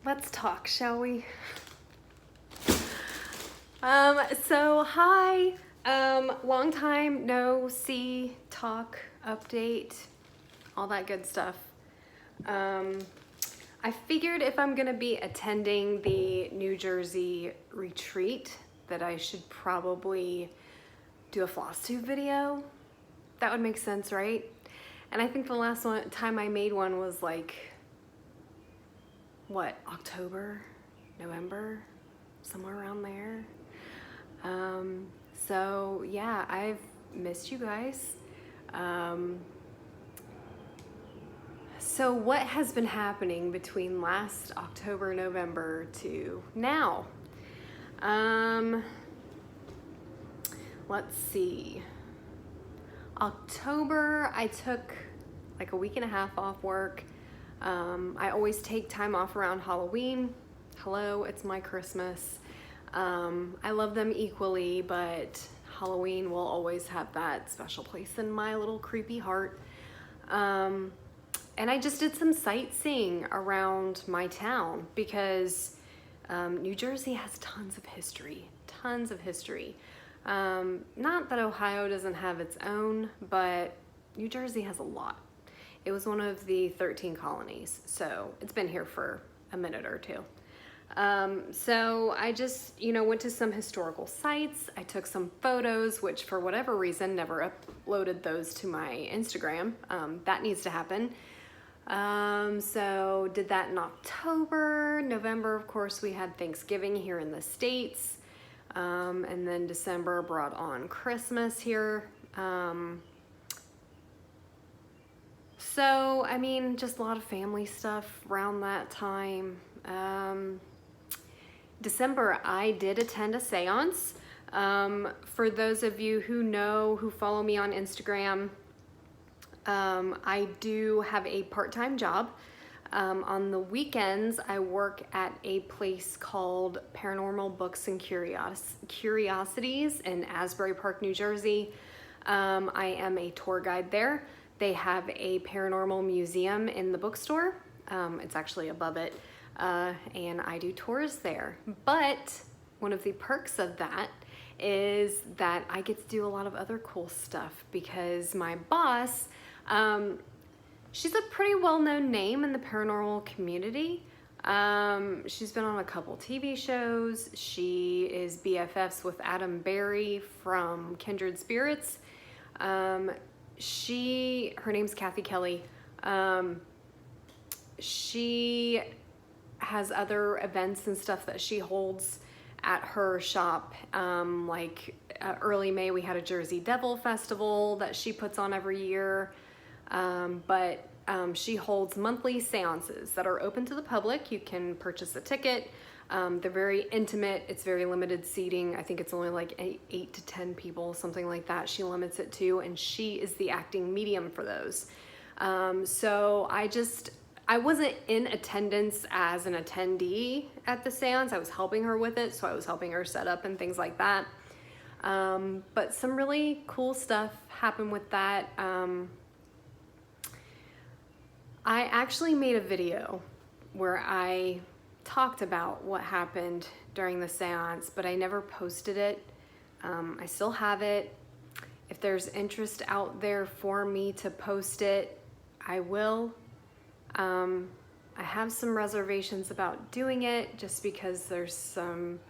Let's talk, shall we? Hi. Long time no see, talk, update, all that good stuff. I figured if I'm gonna be attending the New Jersey retreat that I should probably do a floss tube video. That would make sense, right? And I think the last time I made one was like, what, October, November, somewhere around there. So yeah, I've missed you guys. So what has been happening between last October, November to now? Let's see. October, I took like a week and a half off work. I always take time off around Halloween. Hello, it's my Christmas. I love them equally, but Halloween will always have that special place in my little creepy heart. And I just did some sightseeing around my town because New Jersey has tons of history, tons of history. Not that Ohio doesn't have its own, but New Jersey has a lot. It was one of the 13 colonies, so it's been here for a minute or two. So I just, went to some historical sites. I took some photos, which for whatever reason never uploaded those to my Instagram. That needs to happen. So did that in October. November, of course, we had Thanksgiving here in the States. And then December brought on Christmas here. So, I mean, just a lot of family stuff around that time. December, I did attend a seance. For those of you who follow me on Instagram, I do have a part-time job. On the weekends, I work at a place called Paranormal Books and Curiosities in Asbury Park, New Jersey. I am a tour guide there. They have a paranormal museum in the bookstore. It's actually above it, and I do tours there. But one of the perks of that is that I get to do a lot of other cool stuff because my boss, she's a pretty well-known name in the paranormal community. She's been on a couple TV shows. She is BFFs with Adam Berry from Kindred Spirits. Her name's Kathy Kelly. She has other events and stuff that she holds at her shop. Early May, we had a Jersey Devil Festival that she puts on every year. But she holds monthly seances that are open to the public. You can purchase a ticket. They're very intimate. It's very limited seating. I think it's only like 8 to 10 people, something like that. She limits it to, and she is the acting medium for those. So I wasn't in attendance as an attendee at the seance. I was helping her with it. So I was helping her set up and things like that. But some really cool stuff happened with that. I actually made a video where I talked about what happened during the seance, but I never posted it. I still have it. If there's interest out there for me to post it, I will. I have some reservations about doing it just because there's some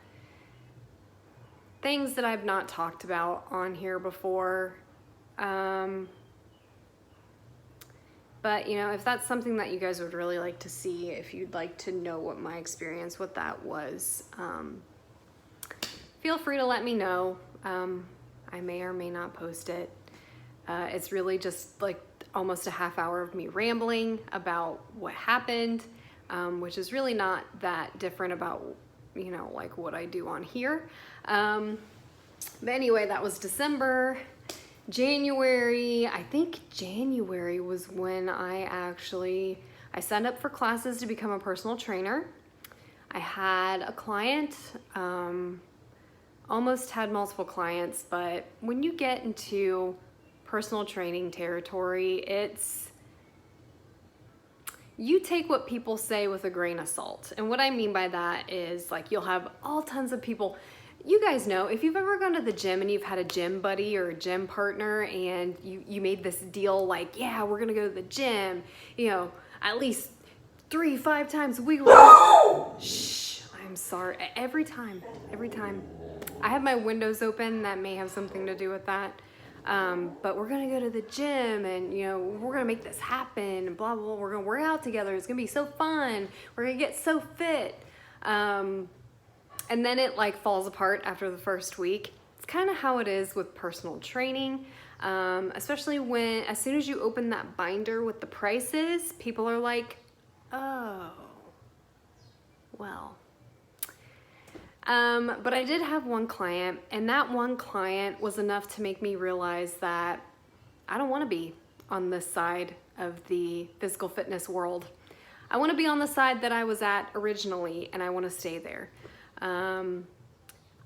things that I've not talked about on here before. But if that's something that you guys would really like to see, if you'd like to know what my experience with that was, feel free to let me know. I may or may not post it. It's really just like almost a half hour of me rambling about what happened, which is really not that different about, like what I do on here. But anyway, that was December. January, I think January was when I signed up for classes to become a personal trainer. I had a client, almost had multiple clients, but when you get into personal training territory, you take what people say with a grain of salt. And what I mean by that is, like, you'll have all tons of people. You guys know, if you've ever gone to the gym and you've had a gym buddy or a gym partner and you made this deal like, yeah, we're gonna go to the gym, you know, at least 3-5 times a week. Shh, I'm sorry. Every time. I have my windows open. That may have something to do with that. But we're gonna go to the gym and, you know, we're gonna make this happen and blah, blah, blah. We're gonna work out together. It's gonna be so fun. We're gonna get so fit. And then it like falls apart after the first week. It's kind of how it is with personal training. Especially when, as soon as you open that binder with the prices, people are like, oh, well. But I did have one client, and that one client was enough to make me realize that I don't want to be on this side of the physical fitness world. I want to be on the side that I was at originally, and I want to stay there.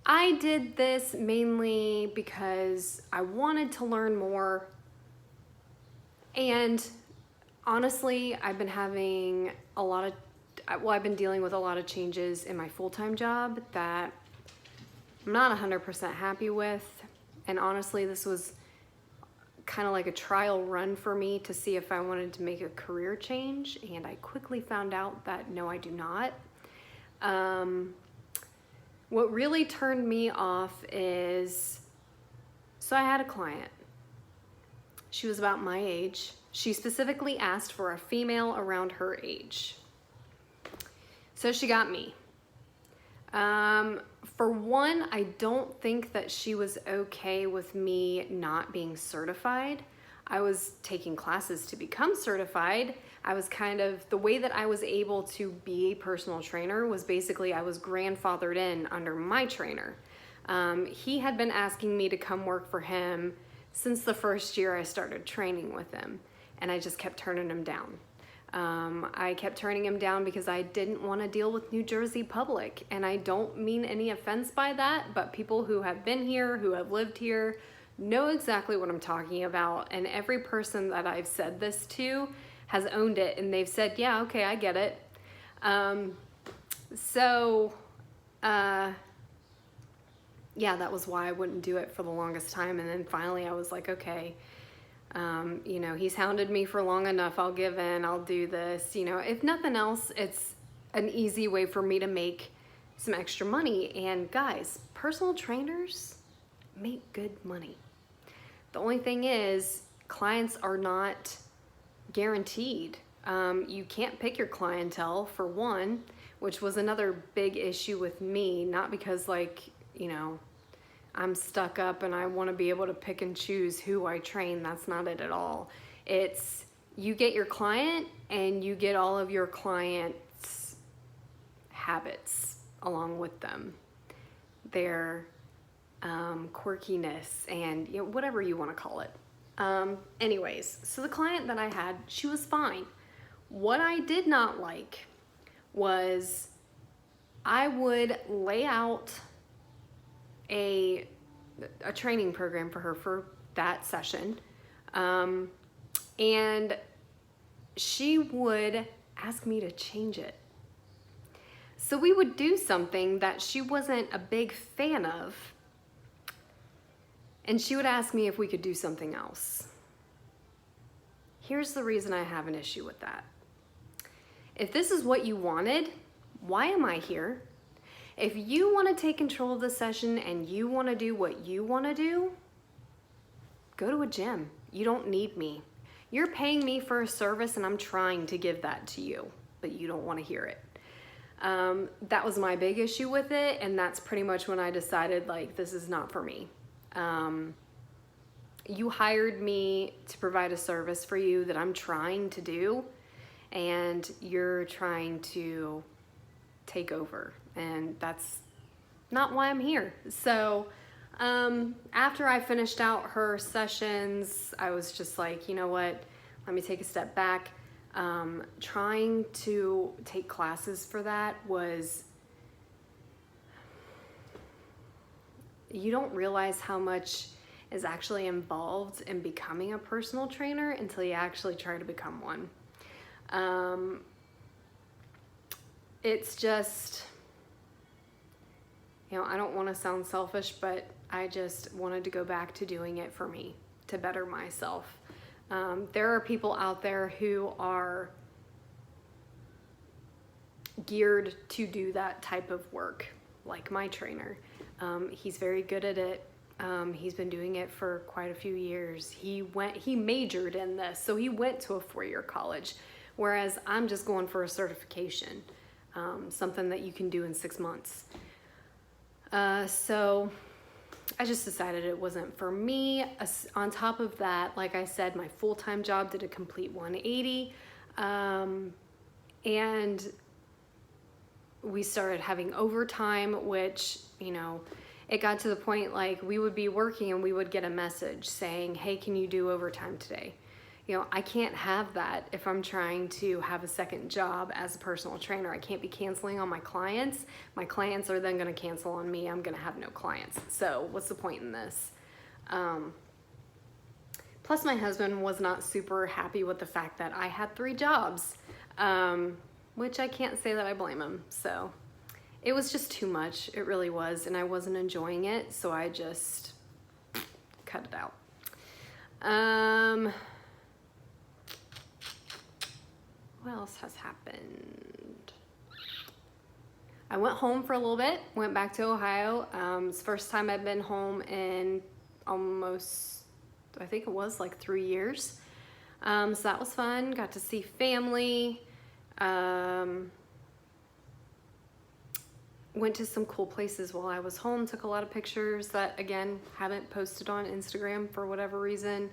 I did this mainly because I wanted to learn more, and honestly, I've been having I've been dealing with a lot of changes in my full-time job that I'm not 100% happy with, and honestly, this was kind of like a trial run for me to see if I wanted to make a career change, and I quickly found out that no, I do not. What really turned me off is, so I had a client. She was about my age. She specifically asked for a female around her age. So she got me. For one, I don't think that she was okay with me not being certified. I was taking classes to become certified. I was the way that I was able to be a personal trainer was basically I was grandfathered in under my trainer. He had been asking me to come work for him since the first year I started training with him, and I just kept turning him down. I kept turning him down because I didn't want to deal with New Jersey public, and I don't mean any offense by that, but people who have been here, who have lived here, know exactly what I'm talking about, and every person that I've said this to has owned it, and they've said, yeah, okay, I get it. Yeah, that was why I wouldn't do it for the longest time, and then finally I was like, okay, you know, he's hounded me for long enough, I'll give in, I'll do this. You know, if nothing else, it's an easy way for me to make some extra money. And guys, personal trainers make good money. The only thing is, clients are not guaranteed. You can't pick your clientele, for one, which was another big issue with me, not because, like, you know, I'm stuck up and I want to be able to pick and choose who I train. That's not it at all. It's you get your client and you get all of your clients' habits along with them. Their quirkiness and, you know, whatever you want to call it. Anyways, so the client that I had, she was fine. What I did not like was I would lay out a training program for her for that session, and she would ask me to change it. So we would do something that she wasn't a big fan of, and she would ask me if we could do something else. Here's the reason I have an issue with that. If this is what you wanted, why am I here? If you want to take control of the session and you want to do what you want to do, go to a gym. You don't need me. You're paying me for a service and I'm trying to give that to you, but you don't want to hear it. That was my big issue with it, and that's pretty much when I decided, like, this is not for me. You hired me to provide a service for you that I'm trying to do, and you're trying to take over, and that's not why I'm here. So after I finished out her sessions, I was just like, you know what, let me take a step back. Trying to take classes for that was, you don't realize how much is actually involved in becoming a personal trainer until you actually try to become one. It's just, you know, I don't want to sound selfish, but I just wanted to go back to doing it for me, to better myself. There are people out there who are geared to do that type of work, like my trainer. He's very good at it. He's been doing it for quite a few years. He majored in this, so he went to a 4-year college, whereas I'm just going for a certification, something that you can do in 6 months. So I just decided it wasn't for me. On top of that, like I said, my full-time job did a complete 180, and we started having overtime, which, you know, it got to the point like we would be working and we would get a message saying, hey, can you do overtime today? You know, I can't have that if I'm trying to have a second job as a personal trainer. I can't be canceling on my clients. My clients are then going to cancel on me. I'm going to have no clients. So what's the point in this? Plus, my husband was not super happy with the fact that I had 3 jobs, which I can't say that I blame him. So it was just too much. It really was. And I wasn't enjoying it. So I just cut it out. What else has happened? I went home for a little bit, went back to Ohio. It's the first time I've been home in almost, I think it was like 3 years. So that was fun. Got to see family. Went to some cool places while I was home. Took a lot of pictures that, again, haven't posted on Instagram for whatever reason.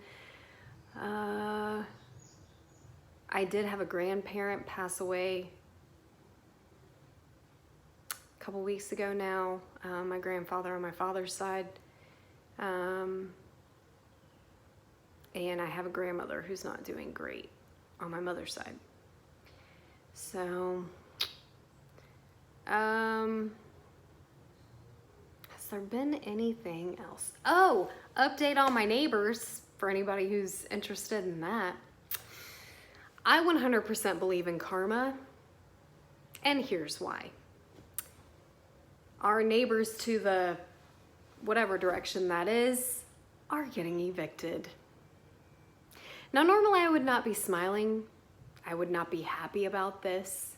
I did have a grandparent pass away a couple weeks ago now, my grandfather on my father's side. And I have a grandmother who's not doing great on my mother's side. So, has there been anything else? Oh, update on my neighbors for anybody who's interested in that. I 100% believe in karma, and here's why. Our neighbors to the whatever direction that is are getting evicted. Now, normally I would not be smiling. I would not be happy about this.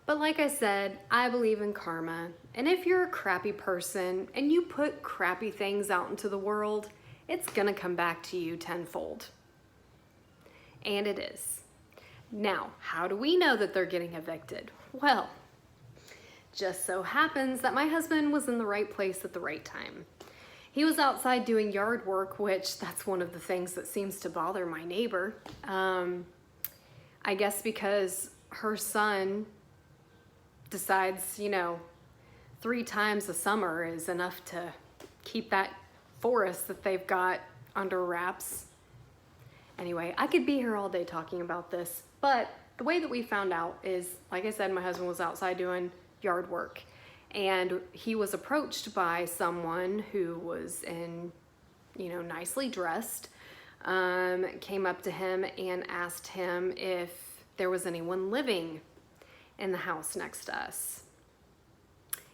But like I said, I believe in karma. And if you're a crappy person and you put crappy things out into the world, it's gonna come back to you tenfold. And it is. Now, how do we know that they're getting evicted? Well, just so happens that my husband was in the right place at the right time. He was outside doing yard work, which that's one of the things that seems to bother my neighbor. I guess because her son decides, you know, 3 times a summer is enough to keep that forest that they've got under wraps. Anyway, I could be here all day talking about this, but the way that we found out is, like I said, my husband was outside doing yard work, and he was approached by someone who was in, you know, nicely dressed, came up to him and asked him if there was anyone living in the house next to us.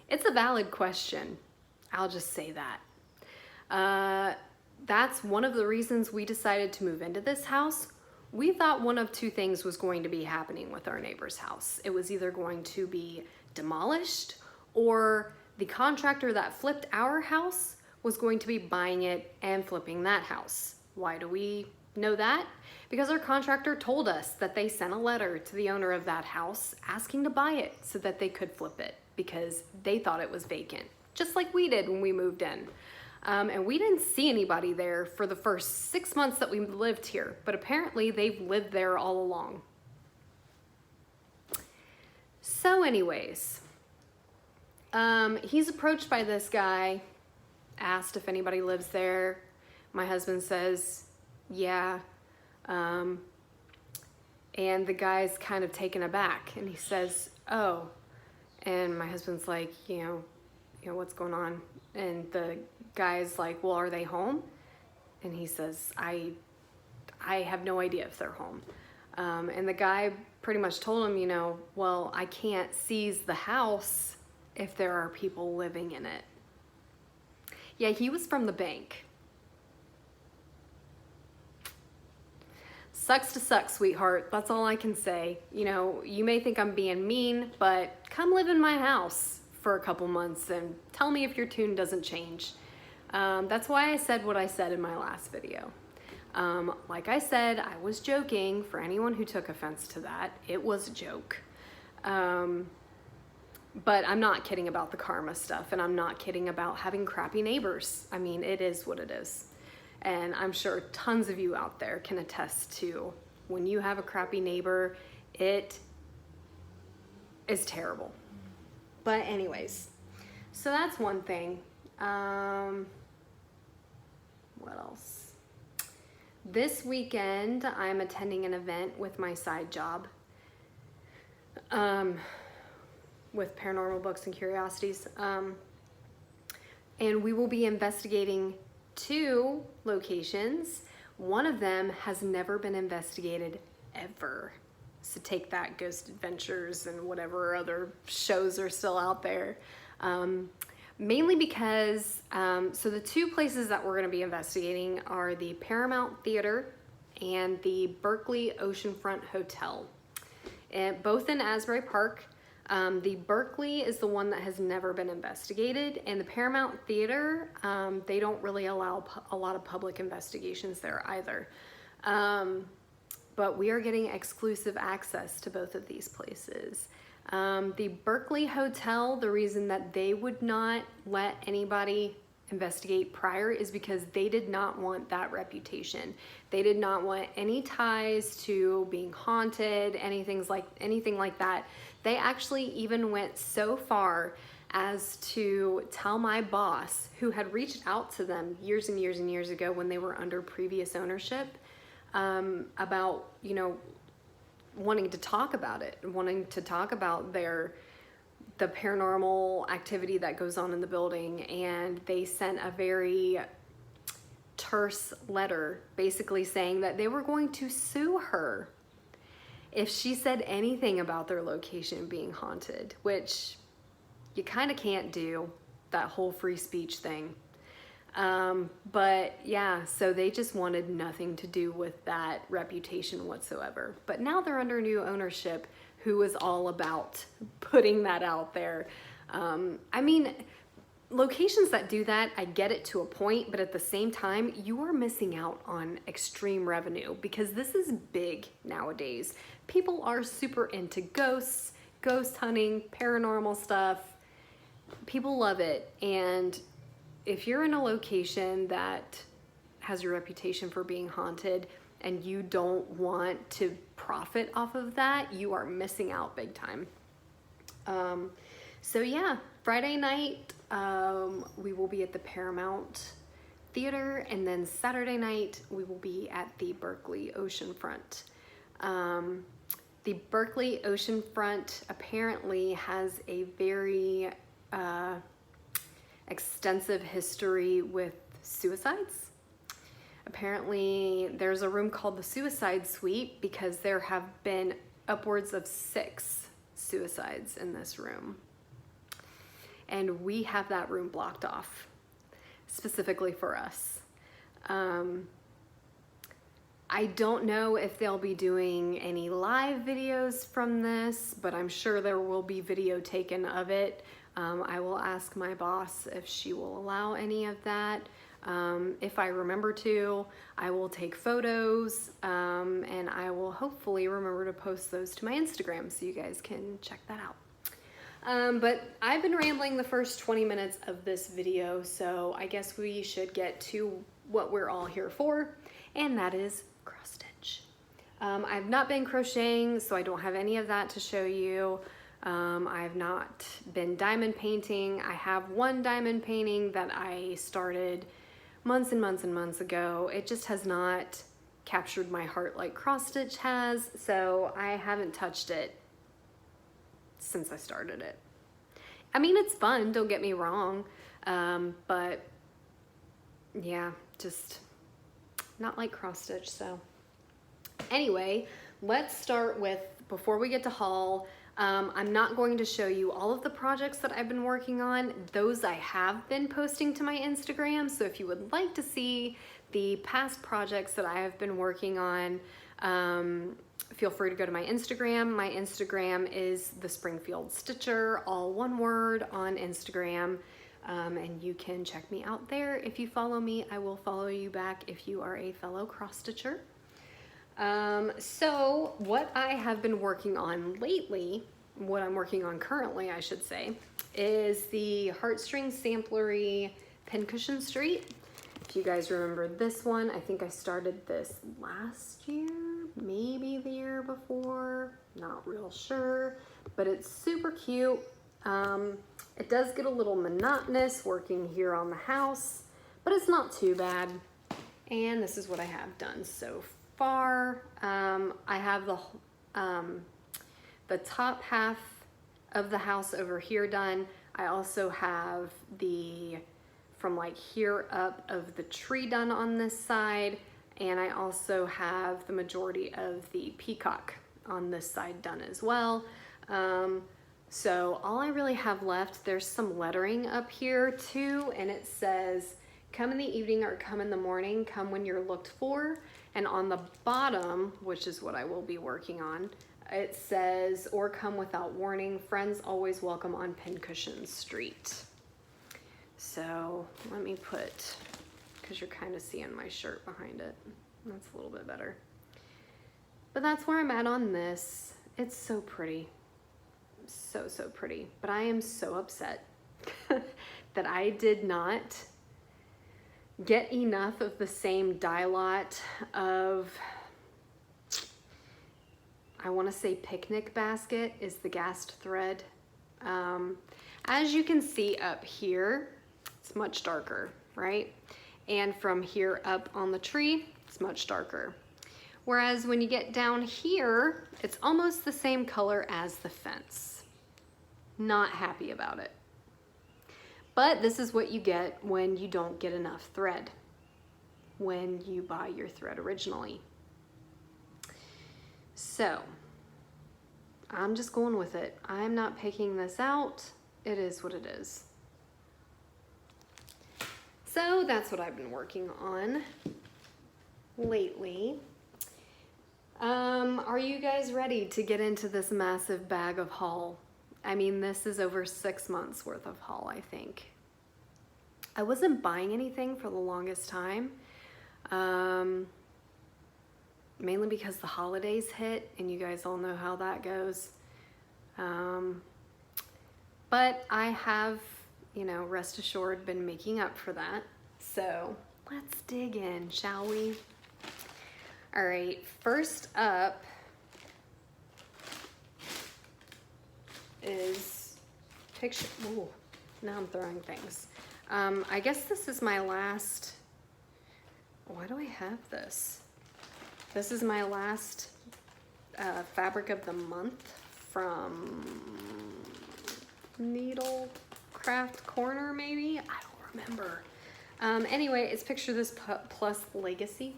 It's a valid question. I'll just say that. That's one of the reasons we decided to move into this house. We thought one of 2 things was going to be happening with our neighbor's house. It was either going to be demolished, or the contractor that flipped our house was going to be buying it and flipping that house. Why do we know that? Because our contractor told us that they sent a letter to the owner of that house asking to buy it so that they could flip it because they thought it was vacant, just like we did when we moved in. And we didn't see anybody there for the first 6 months that we lived here, but apparently they've lived there all along. So anyways, he's approached by this guy, asked if anybody lives there. My husband says, yeah. And the guy's kind of taken aback, and he says, oh. And my husband's like, you know, what's going on? And the guy's like, well, are they home? And he says, I have no idea if they're home. And the guy pretty much told him, you know, well, I can't seize the house if there are people living in it. Yeah, he was from the bank. Sucks to suck, sweetheart. That's all I can say. You know, you may think I'm being mean, but come live in my house for a couple months and tell me if your tune doesn't change. That's why I said what I said in my last video. Like I said, I was joking. For anyone who took offense to that, it was a joke. But I'm not kidding about the karma stuff, and I'm not kidding about having crappy neighbors. I mean, it is what it is. And I'm sure tons of you out there can attest to when you have a crappy neighbor, it is terrible. But anyways, so that's one thing. What else? This weekend, I'm attending an event with my side job. With Paranormal Books and Curiosities. And we will be investigating 2 locations. One of them has never been investigated ever. So take that, Ghost Adventures and whatever other shows are still out there. Mainly because, so the 2 places that we're gonna be investigating are the Paramount Theater and the Berkeley Oceanfront Hotel. And both in Asbury Park. The Berkeley is the one that has never been investigated, and the Paramount Theater, they don't really allow a lot of public investigations there either. But we are getting exclusive access to both of these places. The Berkeley Hotel, the reason that they would not let anybody investigate prior is because they did not want that reputation. They did not want any ties to being haunted, anything like that. They actually even went so far as to tell my boss, who had reached out to them years and years and years ago when they were under previous ownership, about, you know, wanting to talk about it, wanting to talk about the paranormal activity that goes on in the building. And they sent a very terse letter basically saying that they were going to sue her if she said anything about their location being haunted, which you kind of can't do, that whole free speech thing. But yeah, so they just wanted nothing to do with that reputation whatsoever. But now they're under new ownership who is all about putting that out there. I mean, locations that do that, I get it to a point, but at the same time, you are missing out on extreme revenue because this is big nowadays. People are super into ghosts, ghost hunting, paranormal stuff. People love it. And if you're in a location that has a reputation for being haunted and you don't want to profit off of that, you are missing out big time. So yeah, Friday night, we will be at the Paramount Theater, and then Saturday night we will be at the Berkeley Oceanfront. The Berkeley Oceanfront apparently has a very extensive history with suicides. Apparently there's a room called the Suicide Suite because there have been upwards of 6 suicides in this room. And we have that room blocked off specifically for us. I don't know if they'll be doing any live videos from this, but I'm sure there will be video taken of it. I will ask my boss if she will allow any of that. If I remember to, I will take photos, and I will hopefully remember to post those to my Instagram so you guys can check that out. But I've been rambling the first 20 minutes of this video, so I guess we should get to what we're all here for, and that is cross stitch. I've not been crocheting, so I don't have any of that to show you. I've not been diamond painting. I have one diamond painting that I started months and months and months ago. It just has not captured my heart like cross stitch has, so I haven't touched it since I started it. I mean, it's fun, don't get me wrong, but yeah, just not like cross stitch. So anyway, let's start with, before we get to haul, I'm not going to show you all of the projects that I've been working on. Those I have been posting to my Instagram. So if you would like to see the past projects that I have been working on, feel free to go to my Instagram. My Instagram is the Springfield Stitcher, all one word on Instagram. And you can check me out there. If you follow me, I will follow you back if you are a fellow cross stitcher. So what I have been working on lately, what I'm working on currently, I should say, is the Heartstring Samplery Pincushion Street. If you guys remember this one, I think I started this last year, maybe the year before, not real sure, but it's super cute. It does get a little monotonous working here on the house, but it's not too bad. And this is what I have done so far. I have the top half of the house over here done. I also have the, from like here up, of the tree done on this side. And I also have the majority of the peacock on this side done as well. So all I really have left, there's some lettering up here too, and it says, come in the evening or come in the morning, come when you're looked for. And on the bottom, which is what I will be working on, it says, or come without warning, friends always welcome on Pincushion Street. So let me put, because you're kind of seeing my shirt behind it. That's a little bit better. But that's where I'm at on this. It's so pretty. So, so pretty. But I am so upset that I did not get enough of the same dye lot of, I want to say Picnic Basket is the Gast thread. As you can see up here, it's much darker, right? And from here up on the tree, it's much darker. Whereas when you get down here, it's almost the same color as the fence. Not happy about it. But this is what you get when you don't get enough thread, when you buy your thread originally. So I'm just going with it. I'm not picking this out. It is what it is. So that's what I've been working on lately. Are you guys ready to get into this massive bag of haul? I mean, this is over 6 months worth of haul, I think. I wasn't buying anything for the longest time, mainly because the holidays hit, and you guys all know how that goes. But I have, you know, rest assured, been making up for that. So let's dig in, shall we? All right, first up is picture. Ooh, now I'm throwing things. I guess this is my last. Why do I have this? This is my last fabric of the month from Needlecraft Corner, maybe? I don't remember. Anyway, it's Picture This Plus Legacy.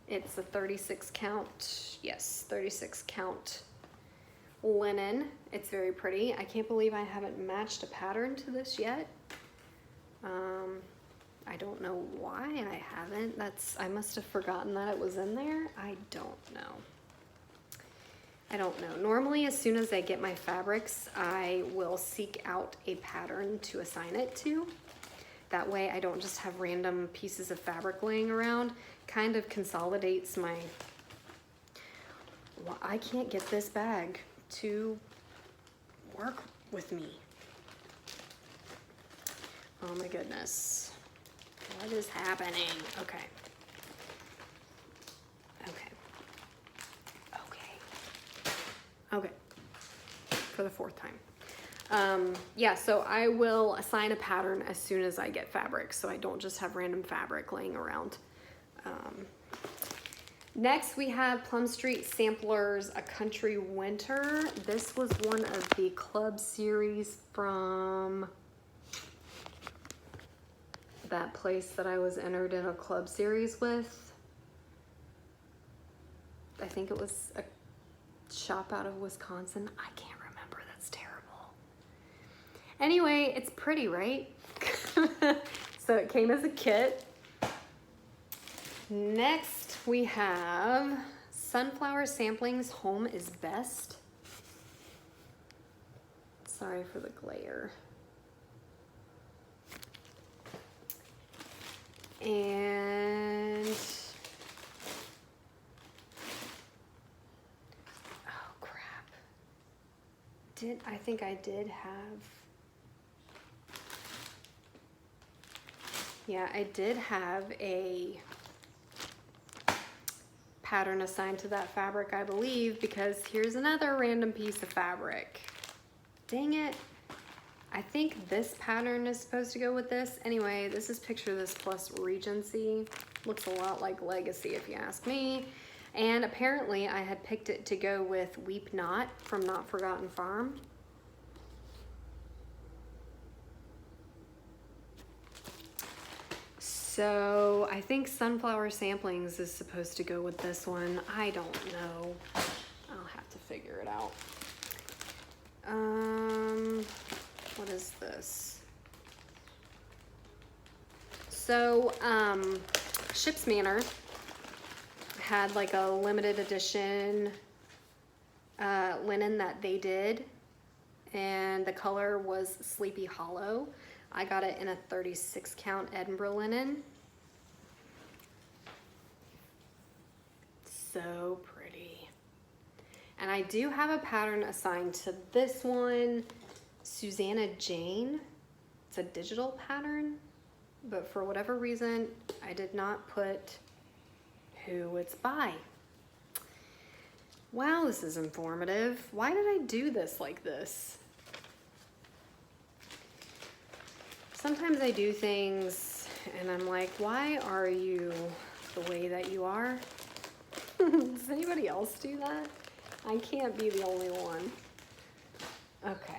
It's a 36 count, yes, 36 count linen. It's very pretty. I can't believe I haven't matched a pattern to this yet. I don't know why I haven't. I must have forgotten that it was in there. I don't know. Normally, as soon as I get my fabrics, I will seek out a pattern to assign it to. That way I don't just have random pieces of fabric laying around. Kind of consolidates my, well, I can't get this bag to work with me. Oh my goodness. What is happening? Okay. For the 4th time. Yeah, so I will assign a pattern as soon as I get fabric, so I don't just have random fabric laying around. Next we have Plum Street Samplers, A Country Winter. This was one of the club series from that place that I was entered in a club series with. I think it was a shop out of Wisconsin. I can't remember, that's terrible. Anyway, it's pretty, right? So it came as a kit. Next we have Sunflower Samplings Home is Best. Sorry for the glare. And oh crap. I think I did have, yeah, I did have a pattern assigned to that fabric, I believe, because here's another random piece of fabric. Dang it. I think this pattern is supposed to go with this. Anyway, this is Picture This plus Regency. Looks a lot like Legacy if you ask me. And apparently I had picked it to go with Weep Not from Not Forgotten Farm. So I think Sunflower Samplings is supposed to go with this one. I don't know. I'll have to figure it out. What is this? So, Ship's Manor had like a limited edition linen that they did, and the color was Sleepy Hollow. I got it in a 36 count Edinburgh linen. So pretty. And I do have a pattern assigned to this one, Susanna Jane. It's a digital pattern, but for whatever reason, I did not put who it's by. Wow, this is informative. Why did I do this like this? Sometimes I do things and I'm like, why are you the way that you are? Does anybody else do that? I can't be the only one. Okay.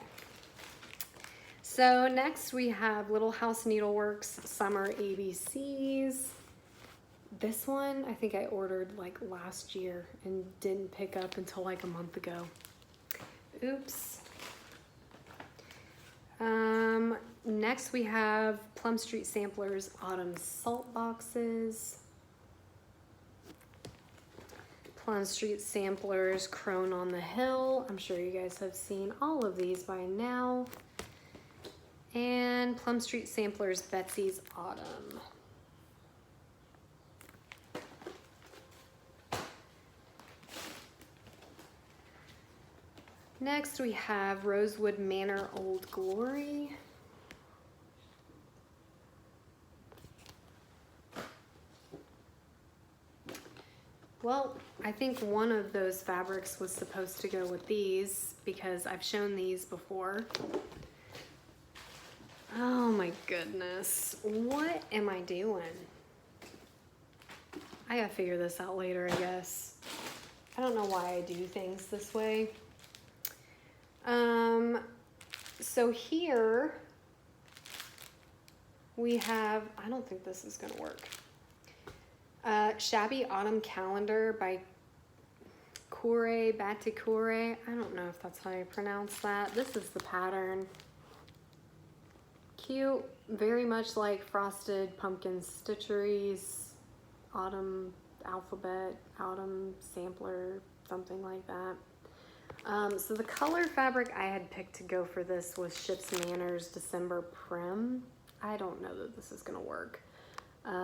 So next we have Little House Needleworks Summer ABCs. This one I think I ordered like last year and didn't pick up until like a month ago. Oops. Next we have Plum Street Samplers Autumn Salt Boxes. Plum Street Samplers Crone on the Hill. I'm sure you guys have seen all of these by now. And Plum Street Samplers Betsy's Autumn. Next we have Rosewood Manor Old Glory. Well, I think one of those fabrics was supposed to go with these because I've shown these before. Oh my goodness, what am I doing? I gotta figure this out later, I guess. I don't know why I do things this way. So here we have, I don't think this is gonna work. Shabby Autumn Calendar by Kure Batikure. I don't know if that's how you pronounce that. This is the pattern. Cute, very much like Frosted Pumpkin Stitcheries, Autumn Alphabet, Autumn Sampler, something like that. So the color fabric I had picked to go for this was Ship's Manor's December Prim. I don't know that this is gonna work.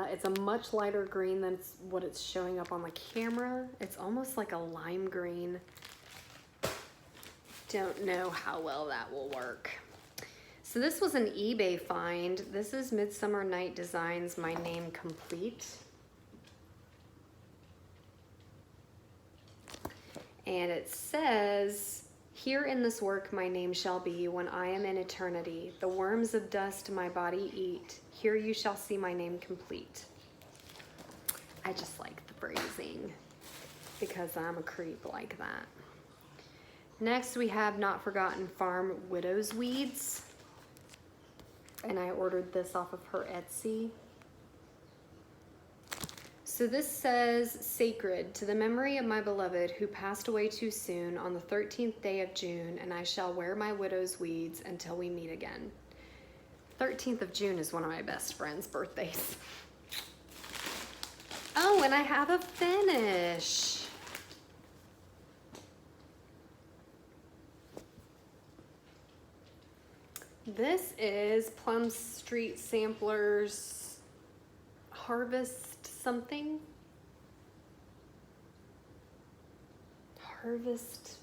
It's a much lighter green than what it's showing up on the camera. It's almost like a lime green. Don't know how well that will work. So this was an eBay find. This is Midsummer Night Designs My Name Complete. And it says, here in this work my name shall be when I am in eternity. The worms of dust my body eat. Here you shall see my name complete. I just like the phrasing because I'm a creep like that. Next we have Not Forgotten Farm Widow's Weeds. and I ordered this off of her Etsy. So this says, "Sacred, to the memory of my beloved who passed away too soon on the 13th day of June, and I shall wear my widow's weeds until we meet again." 13th of June is one of my best friend's birthdays. Oh, and I have a finish. This is Plum Street Samplers Harvest something. Harvest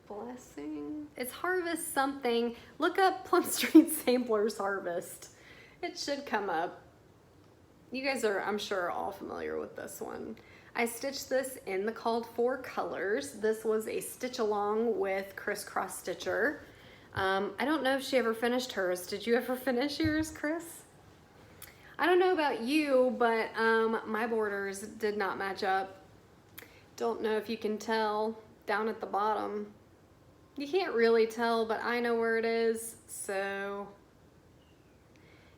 Blessing. It's Harvest something. Look up Plum Street Samplers Harvest. It should come up. You guys are, I'm sure, all familiar with this one. I stitched this in the called for colors. This was a stitch along with Crisscross Stitcher. I don't know if she ever finished hers. Did you ever finish yours, Chris? I don't know about you, but my borders did not match up. Don't know if you can tell down at the bottom. You can't really tell, but I know where it is, so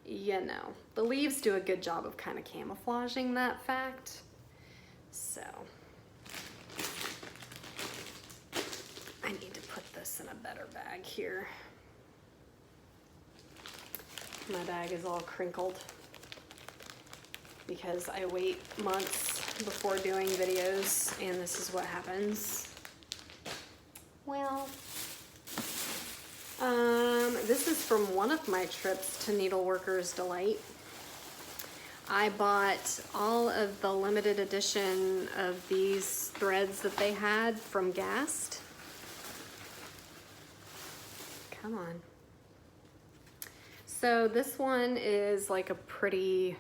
you know. The leaves do a good job of kind of camouflaging that fact. So I need to put this in a better bag here. My bag is all crinkled because I wait months before doing videos, and this is what happens. Well, this is from one of my trips to Needleworkers Delight. I bought all of the limited edition of these threads that they had from Gast. Come on. So this one is like a pretty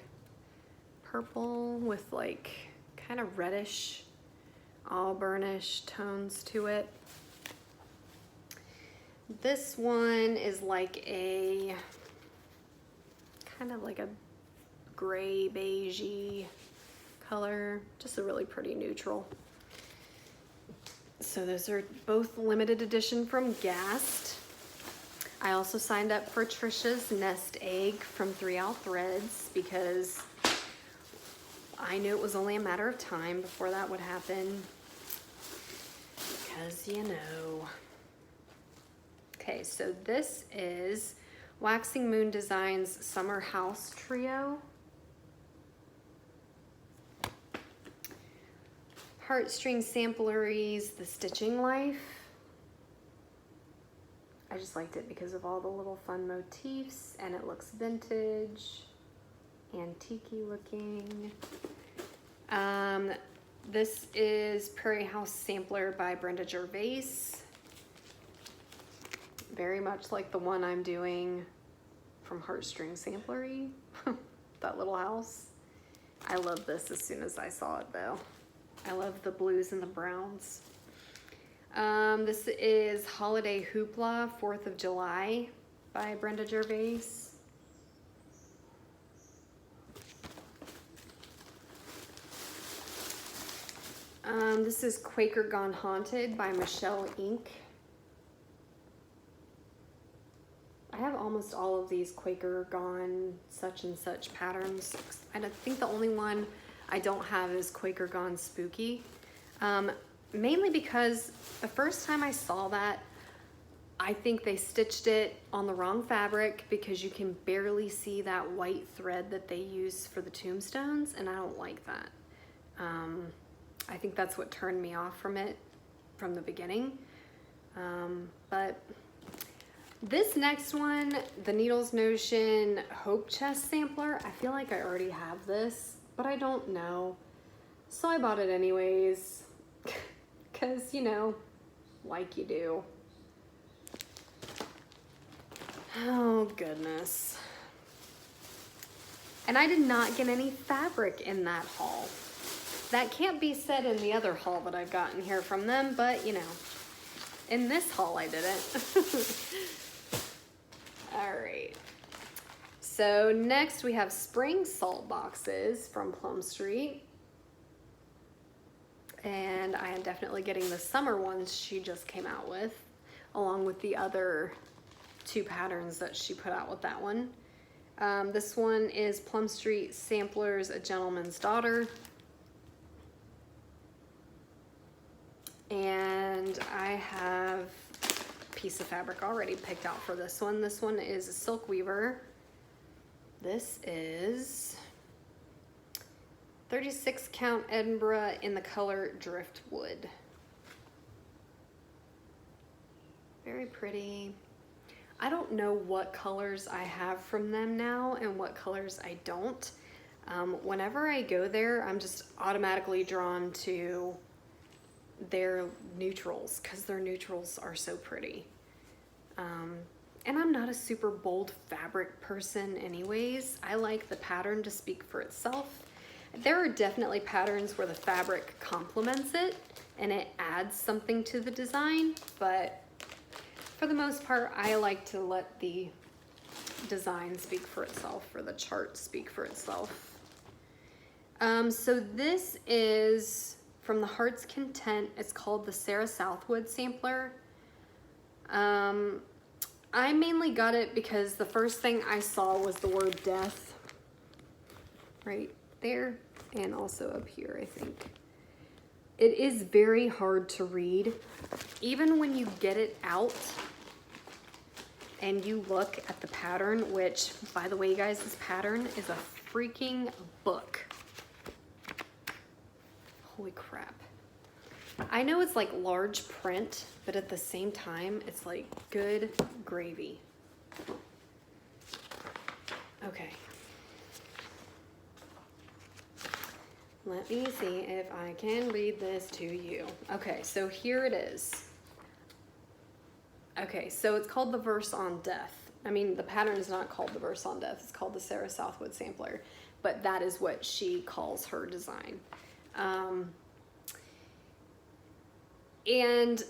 purple with like kind of reddish, auburnish tones to it. This one is like a kind of like a gray beigey color, just a really pretty neutral. So those are both limited edition from Gast. I also signed up for Trisha's Nest Egg from 3 Owl Threads because I knew it was only a matter of time before that would happen. Because you know. Okay, so this is Waxing Moon Designs Summer House Trio. Heartstring Sampleries, The Stitching Life. I just liked it because of all the little fun motifs, and it looks vintage, antique-y looking. This is Prairie House Sampler by Brenda Gervais. Very much like the one I'm doing from Heartstring Samplery, that little house. I love this as soon as I saw it though. I love the blues and the browns. This is Holiday Hoopla, 4th of July by Brenda Gervais. This is Quaker Gone Haunted by Michelle Inc. I have almost all of these Quaker Gone such and such patterns. I think the only one I don't have is Quaker Gone Spooky. Mainly because the first time I saw that, I think they stitched it on the wrong fabric because you can barely see that white thread that they use for the tombstones, and I don't like that. I think that's what turned me off from it from the beginning. But this next one, the Needles Notion Hope Chest Sampler, I feel like I already have this, but I don't know. So I bought it anyways, because, you know, like you do. Oh, goodness. And I did not get any fabric in that haul. That can't be said in the other haul that I've gotten here from them, but, you know, in this haul I didn't. All right. So next we have spring salt boxes from Plum Street. And I am definitely getting the summer ones she just came out with, along with the other 2 patterns that she put out with that one. This one is Plum Street Samplers, A Gentleman's Daughter. And I have a piece of fabric already picked out for this one. This one is a Silk Weaver. This is 36 count Edinburgh in the color Driftwood. Very pretty. I don't know what colors I have from them now and what colors I don't. Whenever I go there, I'm just automatically drawn to their neutrals because their neutrals are so pretty. And I'm not a super bold fabric person anyways. I like the pattern to speak for itself. There are definitely patterns where the fabric complements it and it adds something to the design, but for the most part, I like to let the design speak for itself, or the chart speak for itself. So this is from the Heart's Content. It's called the Sarah Southwood Sampler. I mainly got it because the first thing I saw was the word death right there, and also up here, I think. It is very hard to read. Even when you get it out and you look at the pattern, which, by the way, guys, this pattern is a freaking book. Holy crap. I know it's like large print, but at the same time, it's like good gravy. Okay. Let me see if I can read this to you. Okay, so here it is. Okay, so it's called the Verse on Death. I mean, the pattern is not called the Verse on Death. It's called the Sarah Southwood Sampler, but that is what she calls her design. And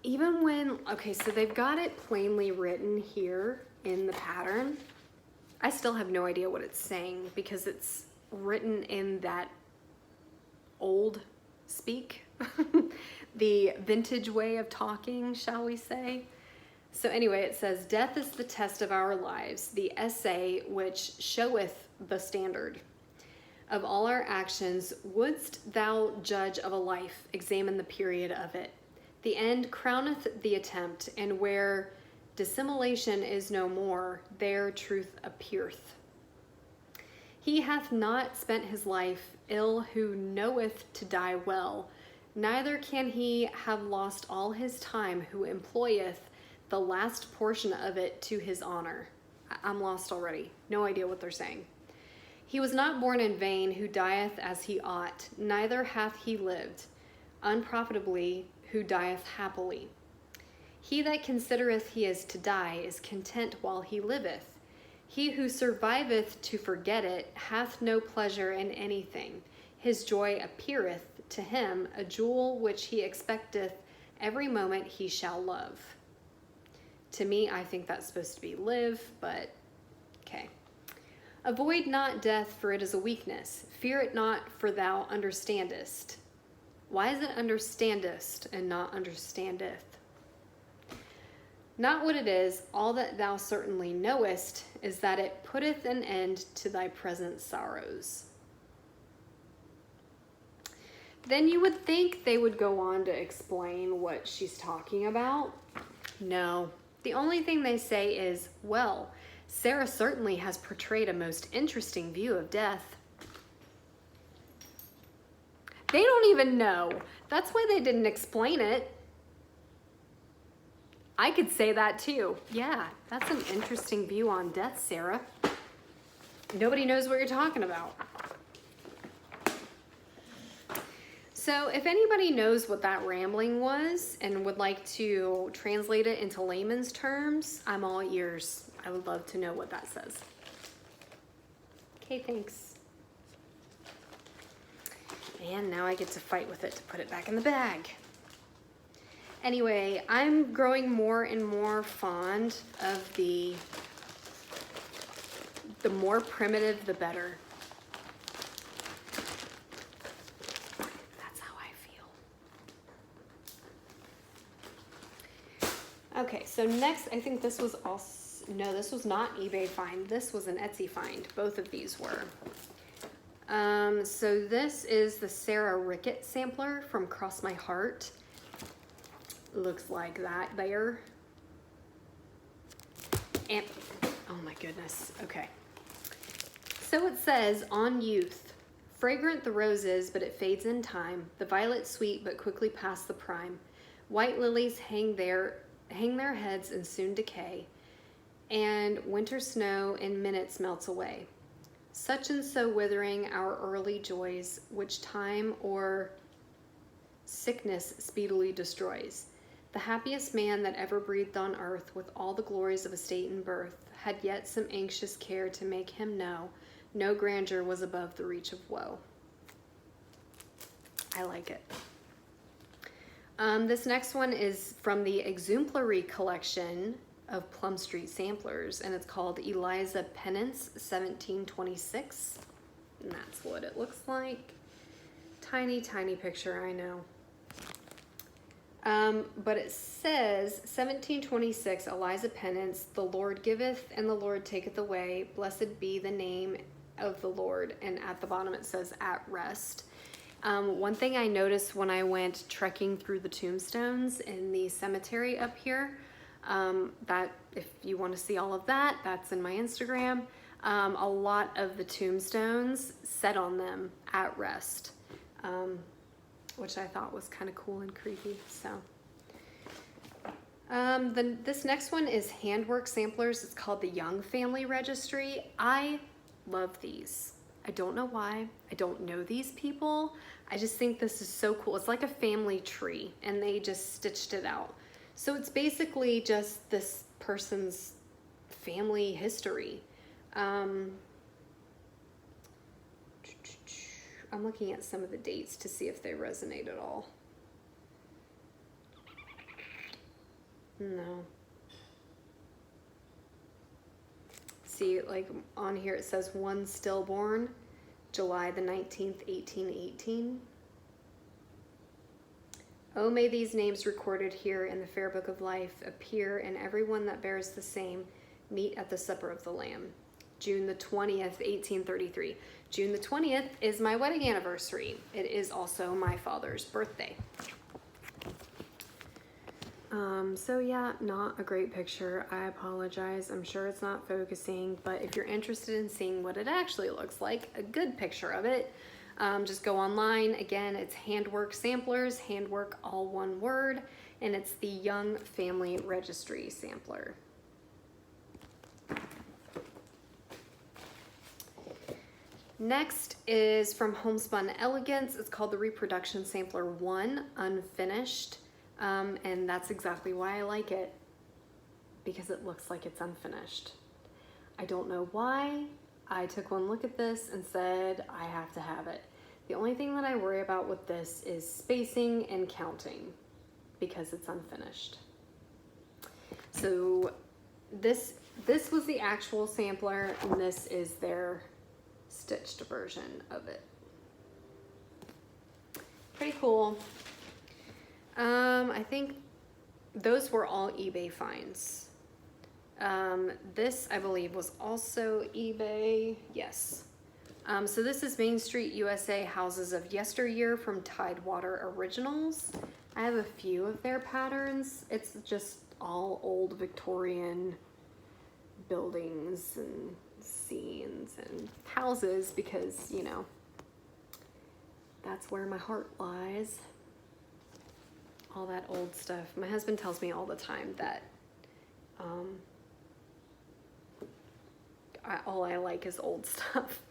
even when, okay, so they've got it plainly written here in the pattern. I still have no idea what it's saying because it's written in that old speak, the vintage way of talking, shall we say. So anyway, it says, death is the test of our lives, the essay which showeth the standard of all our actions. Wouldst thou judge of a life, examine the period of it. The end crowneth the attempt, and where dissimulation is no more, there truth appeareth. He hath not spent his life ill who knoweth to die well, neither can he have lost all his time who employeth the last portion of it to his honor. I'm lost already. No idea what they're saying. He was not born in vain who dieth as he ought, neither hath he lived unprofitably who dieth happily. He that considereth he is to die is content while he liveth. He who surviveth to forget it hath no pleasure in anything. His joy appeareth to him a jewel which he expecteth every moment he shall love. To me, I think that's supposed to be live, but okay. Avoid not death, for it is a weakness. Fear it not, for thou understandest. Why is it understandest and not understandeth? Not what it is, all that thou certainly knowest is that it putteth an end to thy present sorrows. Then you would think they would go on to explain what she's talking about. No, the only thing they say is, well, Sarah certainly has portrayed a most interesting view of death. They don't even know. That's why they didn't explain it. I could say that too. Yeah, that's an interesting view on death, Sarah. Nobody knows what you're talking about. So if anybody knows what that rambling was and would like to translate it into layman's terms, I'm all ears. I would love to know what that says. Okay, thanks. And now I get to fight with it to put it back in the bag. Anyway, I'm growing more and more fond of the more primitive, the better. That's how I feel. Okay, so next, I think this was also, no, this was not eBay find. This was an Etsy find. Both of these were. So this is the Sarah Rickett sampler from Cross My Heart. Looks like that there. And, oh my goodness, okay. So it says, on youth, fragrant the roses, but it fades in time. The violet sweet, but quickly past the prime. White lilies hang their heads and soon decay. And winter snow in minutes melts away. Such and so withering our early joys, which time or sickness speedily destroys. The happiest man that ever breathed on earth, with all the glories of estate and birth, had yet some anxious care to make him know no grandeur was above the reach of woe. I like it. This next one is from the Exemplary collection of Plum Street samplers, and it's called Eliza Pennance 1726, and that's what it looks like. Tiny, tiny picture, I know. But it says 1726, Eliza Pennance, the Lord giveth and the Lord taketh away. Blessed be the name of the Lord. And at the bottom it says at rest. One thing I noticed when I went trekking through the tombstones in the cemetery up here, that if you want to see all of that, that's in my Instagram. A lot of the tombstones said on them at rest. Which I thought was kind of cool and creepy. So, this next one is handwork samplers. It's called the Young Family Registry. I love these. I don't know why. I don't know these people. I just think this is so cool. It's like a family tree, and they just stitched it out. So it's basically just this person's family history. I'm looking at some of the dates to see if they resonate at all. No. See, like on here it says one stillborn, July the 19th, 1818. Oh, may these names recorded here in the fair book of life appear, and everyone that bears the same meet at the supper of the Lamb. June the 20th, 1833. June the 20th is my wedding anniversary. It is also my father's birthday. So yeah, not a great picture. I apologize. I'm sure it's not focusing, but if you're interested in seeing what it actually looks like, a good picture of it, just go online. Again, it's Handwork Samplers, handwork all one word, and it's the Young Family Registry sampler. Next is from Homespun Elegance. It's called the Reproduction Sampler 1, Unfinished. And that's exactly why I like it, because it looks like it's unfinished. I don't know why. I took one look at this and said, I have to have it. The only thing that I worry about with this is spacing and counting, because it's unfinished. So this was the actual sampler, and this is their stitched version of it. Pretty cool. I think those were all eBay finds. This, I believe, was also eBay. Yes. So this is Main Street USA Houses of Yesteryear from Tidewater Originals. I have a few of their patterns. It's just all old Victorian buildings and scenes and houses, because, you know, that's where my heart lies. All that old stuff. My husband tells me all the time that all I like is old stuff.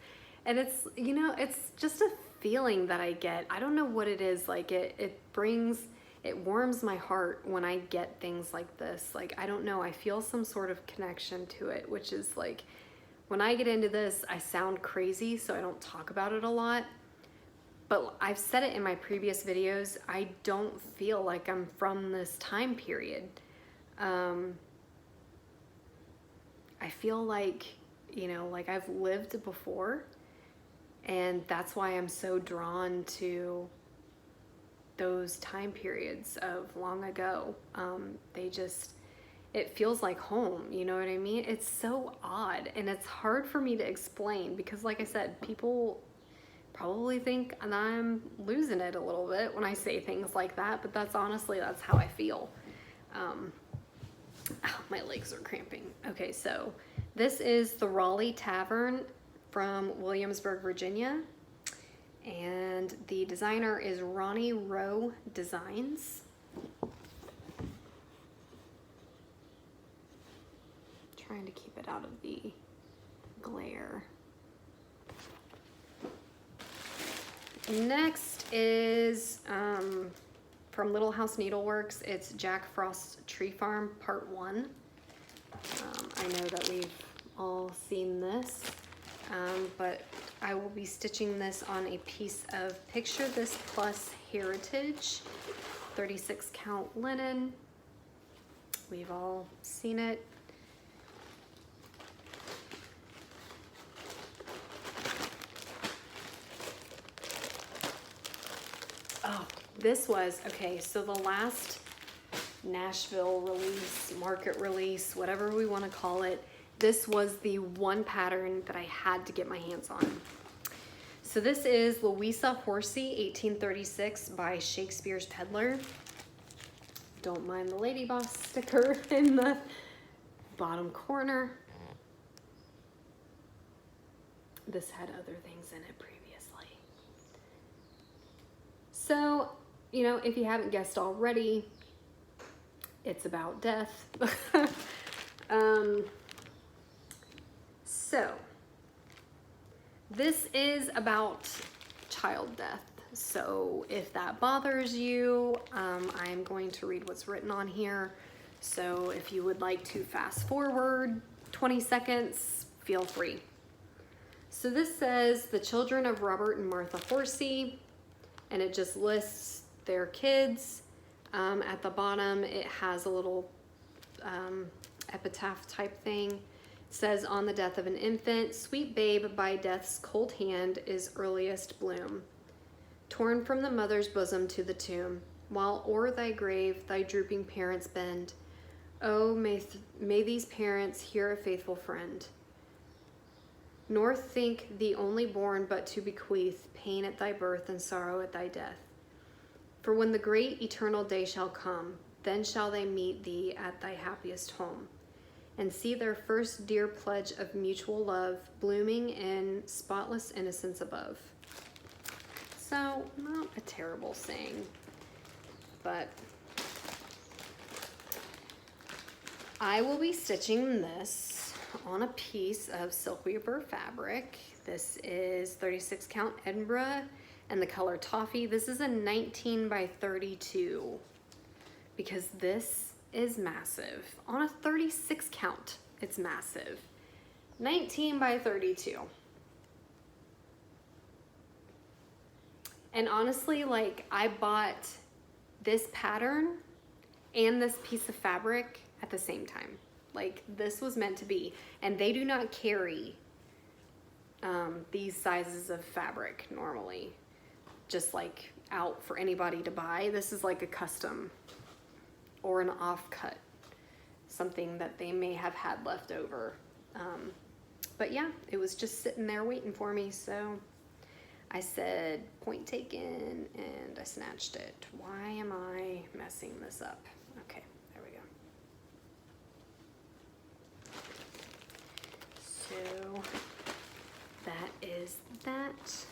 And it's, you know, it's just a feeling that I get. I don't know what it is. Like it warms my heart when I get things like this. Like, I don't know, I feel some sort of connection to it, which is like, when I get into this, I sound crazy, so I don't talk about it a lot. But I've said it in my previous videos, I don't feel like I'm from this time period. I feel like, you know, like I've lived before, and that's why I'm so drawn to those time periods of long ago. it feels like home, you know what I mean? It's so odd, and it's hard for me to explain because, like I said, people probably think I'm losing it a little bit when I say things like that, but that's how I feel. My legs are cramping. Okay, so this is the Raleigh Tavern from Williamsburg, Virginia, and the designer is Ronnie Rowe Designs. Trying to keep it out of the glare. Next is from Little House Needleworks. It's Jack Frost's Tree Farm Part 1. I know that we've all seen this, but I will be stitching this on a piece of Picture This Plus Heritage 36 count linen. We've all seen it. Oh, this was, okay, so the last Nashville release, market release, whatever we want to call it, this was the one pattern that I had to get my hands on. So this is Louisa Horsey, 1836 by Shakespeare's Peddler. Don't mind the Lady Boss sticker in the bottom corner. This had other things in it previously. So, you know, if you haven't guessed already, it's about death. So, this is about child death. So if that bothers you, I'm going to read what's written on here. So if you would like to fast forward 20 seconds, feel free. So this says the children of Robert and Martha Horsey, and it just lists their kids. At the bottom, it has a little epitaph type thing. It says, on the death of an infant, sweet babe by death's cold hand is earliest bloom. Torn from the mother's bosom to the tomb, while o'er thy grave thy drooping parents bend. Oh, may these parents hear a faithful friend, nor think thee only born but to bequeath pain at thy birth and sorrow at thy death. For when the great eternal day shall come, then shall they meet thee at thy happiest home, and see their first dear pledge of mutual love blooming in spotless innocence above. So, not a terrible saying, but I will be stitching this on a piece of Silkweaver fabric. This is 36 count Edinburgh and the color Toffee. This is a 19 by 32 because this is massive. On a 36 count, it's massive. 19 by 32. And honestly, like, I bought this pattern and this piece of fabric at the same time. Like, this was meant to be. And they do not carry these sizes of fabric normally, just like out for anybody to buy. This is like a custom or an offcut, something that they may have had left over. But yeah, it was just sitting there waiting for me. So I said, point taken, and I snatched it. Why am I messing this up? Okay, there we go. So that is that.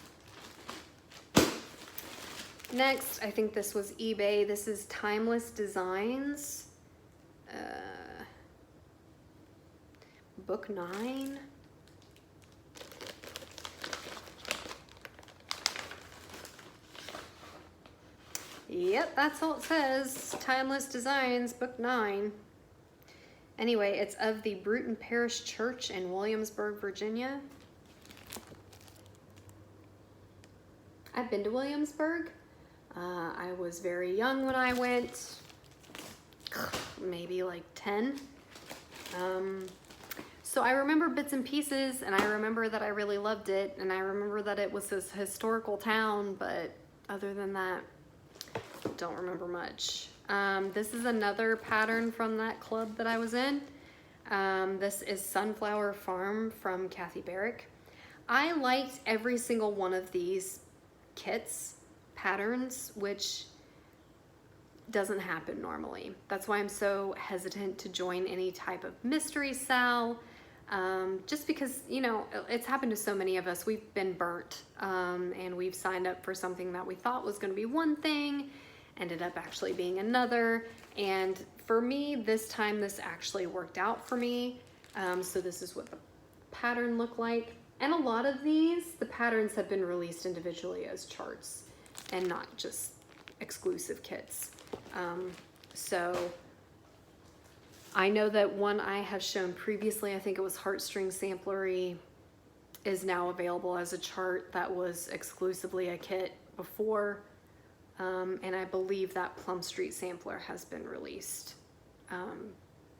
Next, I think this was eBay. This is Timeless Designs. Book 9. Yep, that's all it says. Timeless Designs, Book 9. Anyway, it's of the Bruton Parish Church in Williamsburg, Virginia. I've been to Williamsburg. I was very young when I went, maybe like 10. So I remember bits and pieces, and I remember that I really loved it, and I remember that it was this historical town, but other than that, don't remember much. This is another pattern from that club that I was in. This is Sunflower Farm from Kathy Barrick. I liked every single one of these kits patterns, which doesn't happen normally. That's why I'm so hesitant to join any type of mystery sell. Just because, you know, it's happened to so many of us. We've been burnt, and we've signed up for something that we thought was going to be one thing, ended up actually being another. And for me, this time, this actually worked out for me. So this is what the pattern looked like. And a lot of these, the patterns have been released individually as charts and not just exclusive kits. So I know that one I have shown previously, I think it was Heartstring Samplery, is now available as a chart that was exclusively a kit before. And I believe that Plum Street Sampler has been released.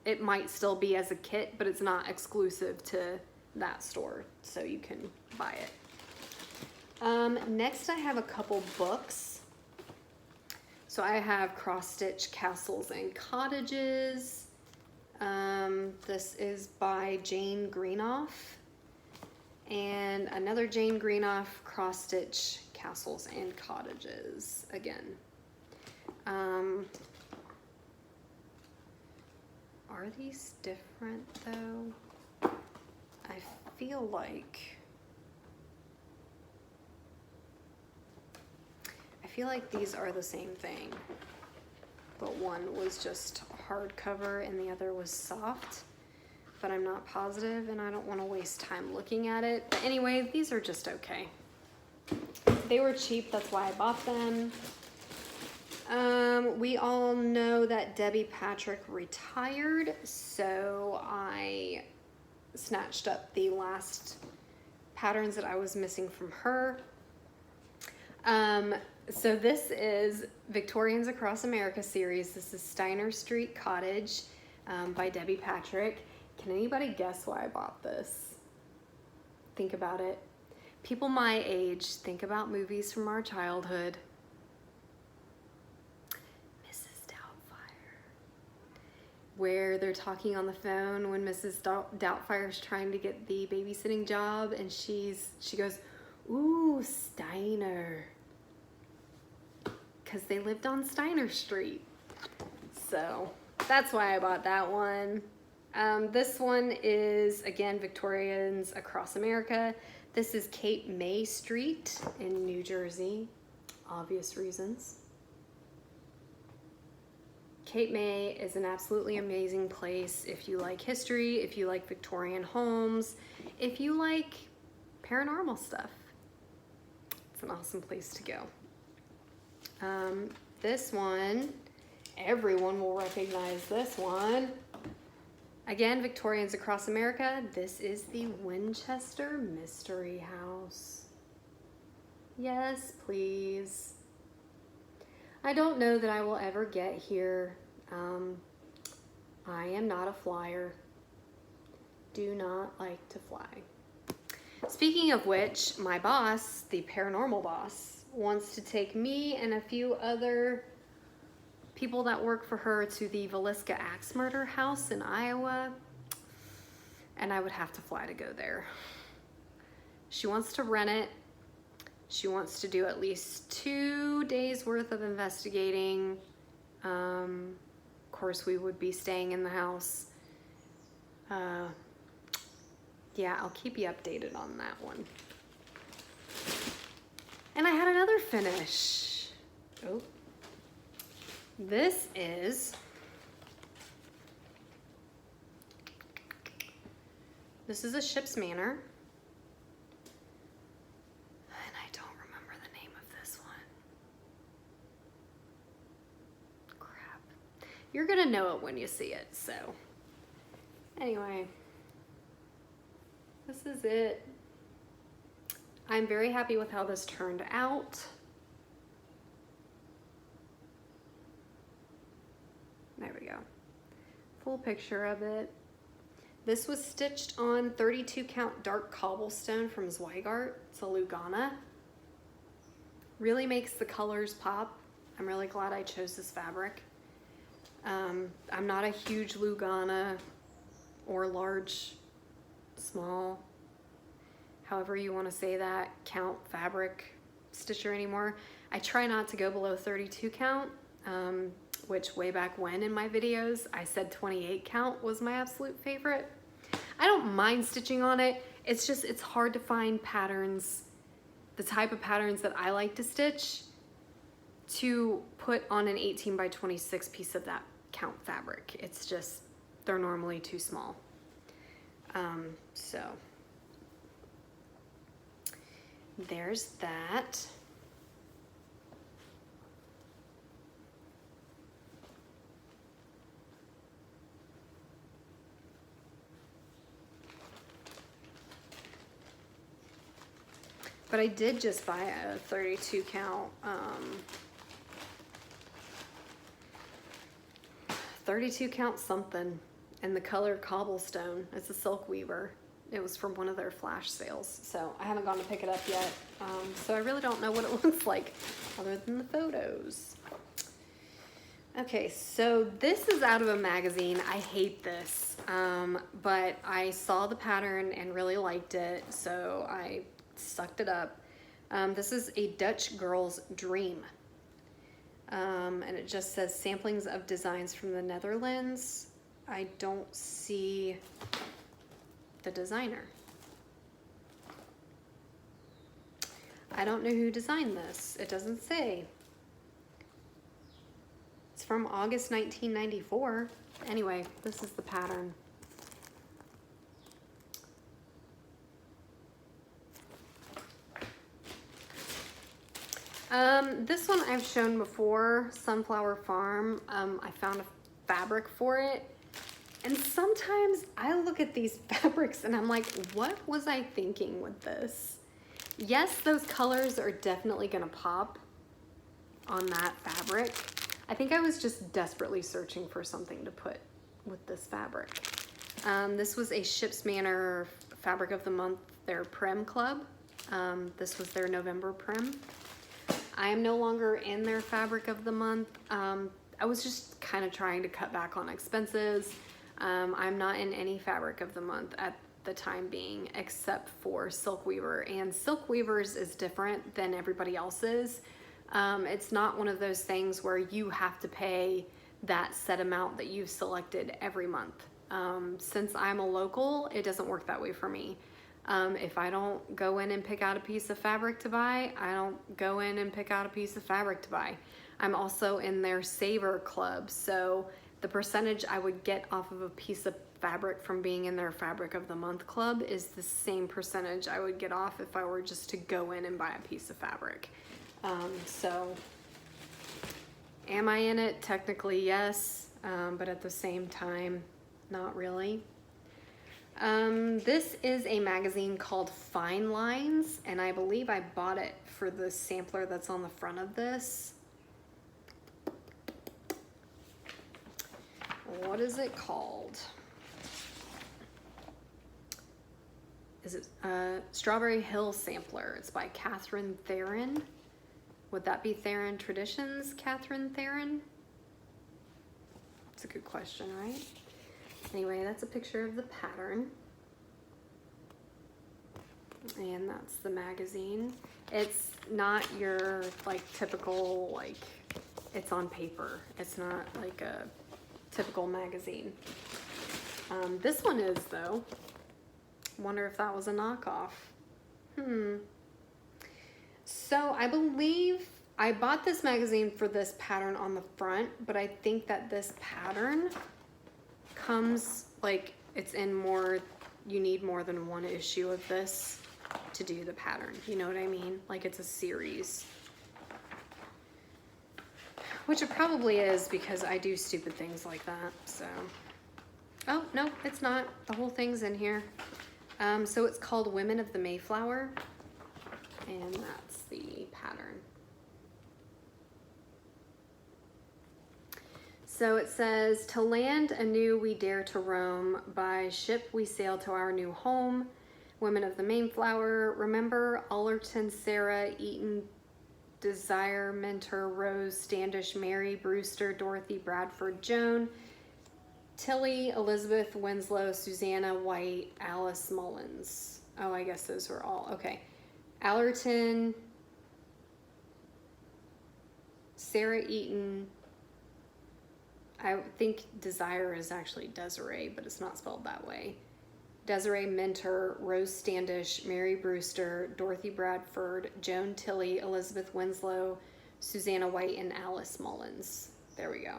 It might still be as a kit, but it's not exclusive to that store, so you can buy it. Next I have a couple books. So I have Cross Stitch Castles and Cottages. This is by Jane Greenoff, and another Jane Greenoff, Cross Stitch Castles and Cottages again. Are these different though? I feel like these are the same thing, but one was just hardcover and the other was soft, but I'm not positive and I don't want to waste time looking at it. But anyway, these are just okay. They were cheap, that's why I bought them. We all know that Debbie Patrick retired, so I snatched up the last patterns that I was missing from her. So this is Victorians Across America series. This is Steiner Street Cottage by Debbie Patrick. Can anybody guess why I bought this? Think about it. People my age, think about movies from our childhood. Mrs. Doubtfire. Where they're talking on the phone when Mrs. Doubtfire's trying to get the babysitting job, and she goes, "Ooh, Steiner." Because they lived on Steiner Street. So that's why I bought that one. This one is, again, Victorians Across America. This is Cape May Street in New Jersey. Obvious reasons. Cape May is an absolutely amazing place if you like history, if you like Victorian homes, if you like paranormal stuff. It's an awesome place to go. This one, everyone will recognize this one. Again, Victorians Across America. This is the Winchester Mystery House. Yes, please. I don't know that I will ever get here. I am not a flyer. Do not like to fly. Speaking of which, my boss, the paranormal boss, wants to take me and a few other people that work for her to the Villisca Axe Murder House in Iowa, and I would have to fly to go there. She wants to rent it. She wants to do at least 2 days worth of investigating. Of course, we would be staying in the house. Yeah, I'll keep you updated on that one. And I had another finish. Oh, this is a Ship's Manor. And I don't remember the name of this one. Crap. You're gonna know it when you see it, so. Anyway, this is it. I'm very happy with how this turned out. There we go. Full picture of it. This was stitched on 32 count dark cobblestone from Zweigart. It's a Lugana. Really makes the colors pop. I'm really glad I chose this fabric. I'm not a huge Lugana or large, small, however you want to say that, count fabric stitcher anymore. I try not to go below 32 count, which way back when in my videos, I said 28 count was my absolute favorite. I don't mind stitching on it. It's just, it's hard to find patterns, the type of patterns that I like to stitch, to put on an 18 by 26 piece of that count fabric. It's just, they're normally too small. So there's that. But I did just buy a 32 count, 32 count something, in the color Cobblestone. It's a Silk Weaver. It was from one of their flash sales. So I haven't gone to pick it up yet. So I really don't know what it looks like other than the photos. Okay, so this is out of a magazine. I hate this, but I saw the pattern and really liked it, so I sucked it up. This is a Dutch Girl's Dream. And it just says samplings of designs from the Netherlands. I don't see the designer. I don't know who designed this. It doesn't say. It's from August 1994. Anyway, this is the pattern. This one I've shown before, Sunflower Farm. I found a fabric for it. And sometimes I look at these fabrics and I'm like, what was I thinking with this? Yes, those colors are definitely gonna pop on that fabric. I think I was just desperately searching for something to put with this fabric. This was a Ships Manor Fabric of the Month, their Prem Club. This was their November Prem. I am no longer in their Fabric of the Month. I was just kind of trying to cut back on expenses. I'm not in any Fabric of the Month at the time being, except for Silk Weaver. And Silk Weavers is different than everybody else's. It's not one of those things where you have to pay that set amount that you've selected every month. Since I'm a local, it doesn't work that way for me. If I don't go in and pick out a piece of fabric to buy, I don't go in and pick out a piece of fabric to buy. I'm also in their Saver Club, so the percentage I would get off of a piece of fabric from being in their Fabric of the Month club is the same percentage I would get off if I were just to go in and buy a piece of fabric. So am I in it? Technically, yes, but at the same time, not really. This is a magazine called Fine Lines, and I believe I bought it for the sampler that's on the front of this. What is it called? Is it Strawberry Hill Sampler? It's by Catherine Theron. Would that be Theron Traditions, Catherine Theron? It's a good question, right? Anyway, that's a picture of the pattern. And that's the magazine. It's not your like typical, like, it's on paper. It's not like a typical magazine. This one is though. Wonder if that was a knockoff. So I believe I bought this magazine for this pattern on the front, but I think that this pattern comes, like, it's in more, you need more than one issue of this to do the pattern. You know what I mean? Like, it's a series. Which it probably is, because I do stupid things like that, so. Oh, no, it's not. The whole thing's in here. So it's called Women of the Mayflower, and that's the pattern. So it says, to land anew we dare to roam, by ship we sail to our new home. Women of the Mayflower, remember Allerton, Sarah, Eaton, Desire, Mentor, Rose, Standish, Mary, Brewster, Dorothy, Bradford, Joan, Tilly, Elizabeth, Winslow, Susanna, White, Alice Mullins. Oh, I guess those were all. Okay. Allerton, Sarah Eaton. I think Desire is actually Desiree, but it's not spelled that way. Desiree Mentor, Rose Standish, Mary Brewster, Dorothy Bradford, Joan Tilly, Elizabeth Winslow, Susanna White, and Alice Mullins. There we go.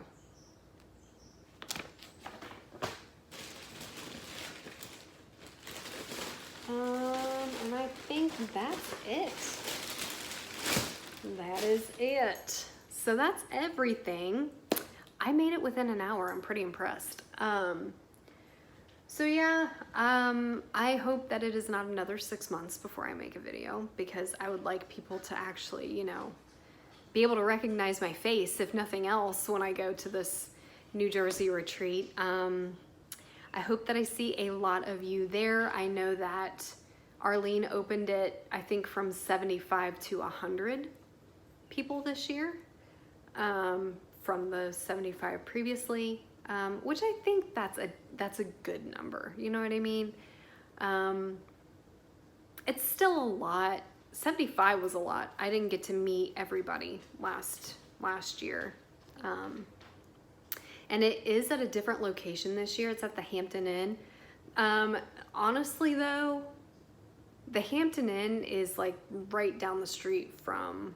And I think that's it. That is it. So that's everything. I made it within an hour. I'm pretty impressed. So yeah, I hope that it is not another 6 months before I make a video, because I would like people to actually, you know, be able to recognize my face, if nothing else, when I go to this New Jersey retreat. I hope that I see a lot of you there. I know that Arlene opened it, I think, from 75 to 100 people this year, from the 75 previously, which I think that's a good number. You know what I mean? It's still a lot. 75 was a lot. I didn't get to meet everybody last year. And it is at a different location this year. It's at the Hampton Inn. Honestly though, the Hampton Inn is like right down the street from,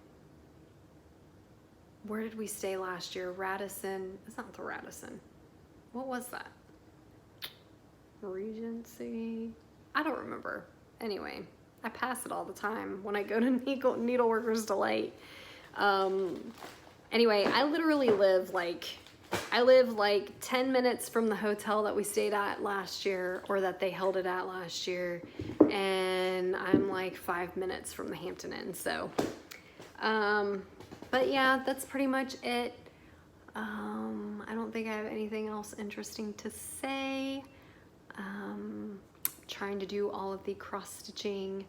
where did we stay last year? Radisson. It's not the Radisson. What was that? Regency? I don't remember. Anyway, I pass it all the time when I go to Needleworkers Delight. Anyway, I literally live like 10 minutes from the hotel that we stayed at last year, or that they held it at last year, and I'm like 5 minutes from the Hampton Inn. So, but yeah, that's pretty much it. I don't think I have anything else interesting to say. Trying to do all of the cross stitching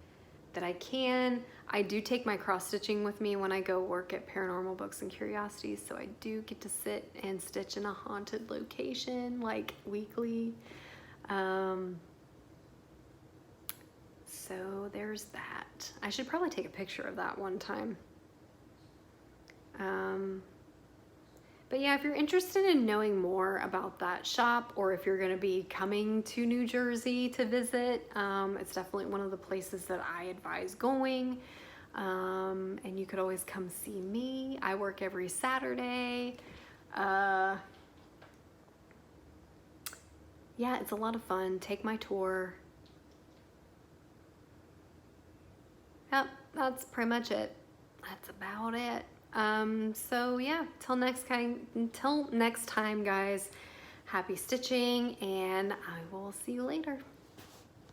that I can. I do take my cross stitching with me when I go work at Paranormal Books and Curiosities, so I do get to sit and stitch in a haunted location like weekly. So there's that. I should probably take a picture of that one time. But yeah, if you're interested in knowing more about that shop, or if you're going to be coming to New Jersey to visit, it's definitely one of the places that I advise going. And you could always come see me. I work every Saturday. Yeah, it's a lot of fun. Take my tour. Yep, that's pretty much it. That's about it. So yeah, until next time, guys, happy stitching, and I will see you later.